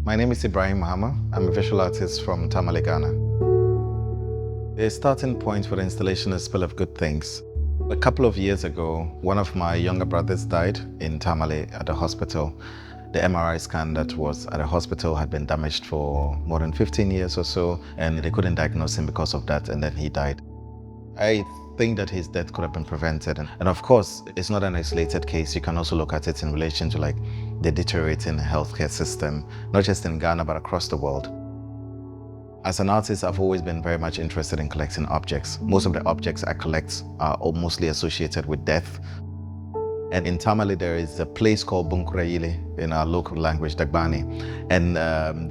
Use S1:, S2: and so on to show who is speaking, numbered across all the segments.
S1: My name is Ibrahim Mahama. I'm a visual artist from Tamale, Ghana. The starting point for the installation is Spell of Good Things. A couple of years ago, one of my younger brothers died in Tamale at the hospital. The MRI scan that was at the hospital had been damaged for more than 15 years or so, and they couldn't diagnose him because of that, and then he died. I think that his death could have been prevented. And of course, it's not an isolated case. You can also look at it in relation to the deteriorating healthcare system, not just in Ghana, but across the world. As an artist, I've always been very much interested in collecting objects. Most of the objects I collect are mostly associated with death. And in Tamale, there is a place called Bunkurayile in our local language, Dagbani. And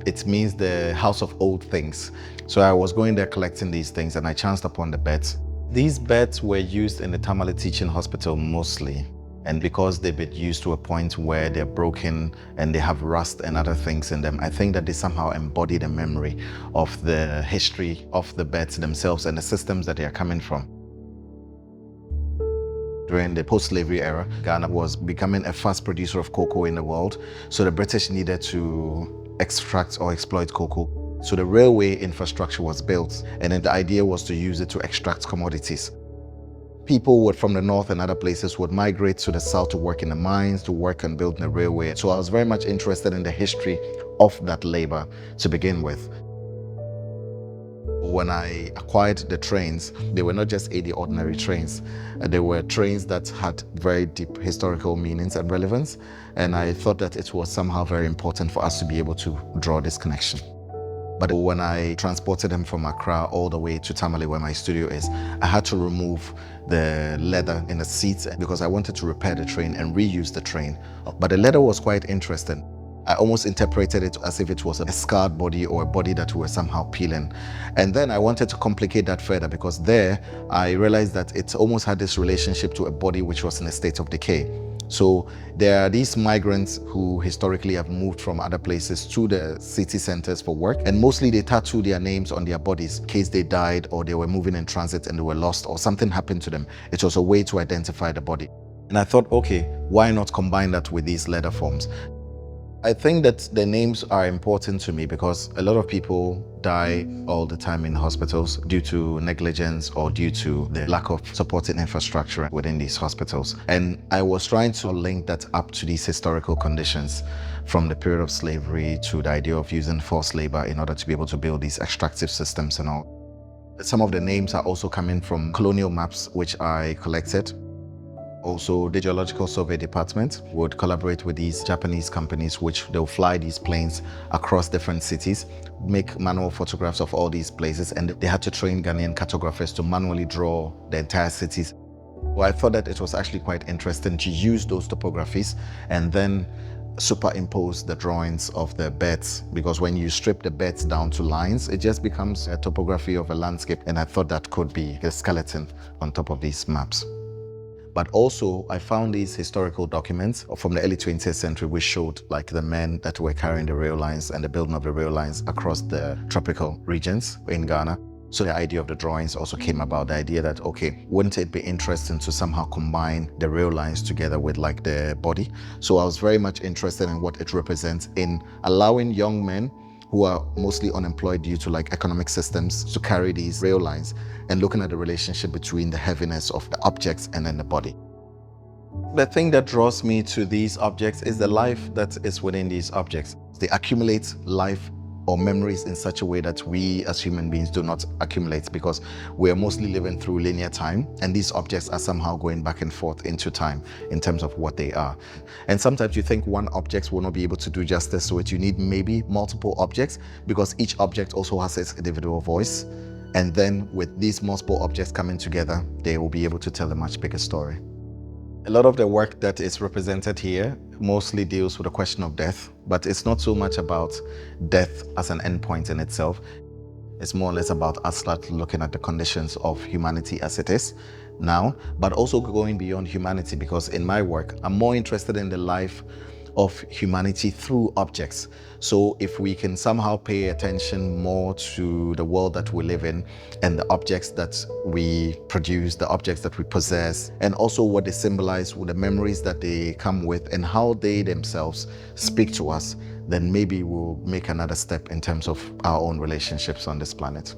S1: it means the house of old things. So I was going there collecting these things and I chanced upon the beds. These beds were used in the Tamale Teaching Hospital mostly. And because they've been used to a point where they're broken and they have rust and other things in them, I think that they somehow embody the memory of the history of the beds themselves and the systems that they are coming from. During the post-slavery era, Ghana was becoming a fast producer of cocoa in the world. So the British needed to extract or exploit cocoa. So the railway infrastructure was built, and then the idea was to use it to extract commodities. People from the north and other places would migrate to the south to work in the mines, to work on building the railway. So I was very much interested in the history of that labor to begin with. When I acquired the trains, they were not just any ordinary trains. They were trains that had very deep historical meanings and relevance. And I thought that it was somehow very important for us to be able to draw this connection. But when I transported them from Accra all the way to Tamale, where my studio is, I had to remove the leather in the seats because I wanted to repair the train and reuse the train. But the leather was quite interesting. I almost interpreted it as if it was a scarred body or a body that we were somehow peeling. And then I wanted to complicate that further because there I realized that it almost had this relationship to a body which was in a state of decay. So there are these migrants who historically have moved from other places to the city centers for work, and mostly they tattoo their names on their bodies in case they died or they were moving in transit and they were lost or something happened to them. It was a way to identify the body. And I thought, okay, why not combine that with these leather forms? I think that the names are important to me because a lot of people die all the time in hospitals due to negligence or due to the lack of supporting infrastructure within these hospitals. And I was trying to link that up to these historical conditions from the period of slavery to the idea of using forced labor in order to be able to build these extractive systems and all. Some of the names are also coming from colonial maps, which I collected. Also, the Geological Survey Department would collaborate with these Japanese companies, which they'll fly these planes across different cities, make manual photographs of all these places, and they had to train Ghanaian cartographers to manually draw the entire cities. Well, I thought that it was actually quite interesting to use those topographies and then superimpose the drawings of the beds, because when you strip the beds down to lines, it just becomes a topography of a landscape, and I thought that could be a skeleton on top of these maps. But also, I found these historical documents from the early 20th century which showed the men that were carrying the rail lines and the building of the rail lines across the tropical regions in Ghana. So the idea of the drawings also came about, the idea that, okay, wouldn't it be interesting to somehow combine the rail lines together with the body? So I was very much interested in what it represents in allowing young men who are mostly unemployed due to economic systems to carry these rail lines, and looking at the relationship between the heaviness of the objects and then the body. The thing that draws me to these objects is the life that is within these objects. They accumulate life or memories in such a way that we as human beings do not accumulate, because we are mostly living through linear time, and these objects are somehow going back and forth into time in terms of what they are. And sometimes you think one object will not be able to do justice to it. You need maybe multiple objects, because each object also has its individual voice. And then with these multiple objects coming together, they will be able to tell a much bigger story. A lot of the work that is represented here mostly deals with the question of death, but it's not so much about death as an endpoint in itself. It's more or less about us looking at the conditions of humanity as it is now, but also going beyond humanity, because in my work, I'm more interested in the life of humanity through objects. So if we can somehow pay attention more to the world that we live in and the objects that we produce, the objects that we possess, and also what they symbolize, with the memories that they come with and how they themselves speak to us, then maybe we'll make another step in terms of our own relationships on this planet.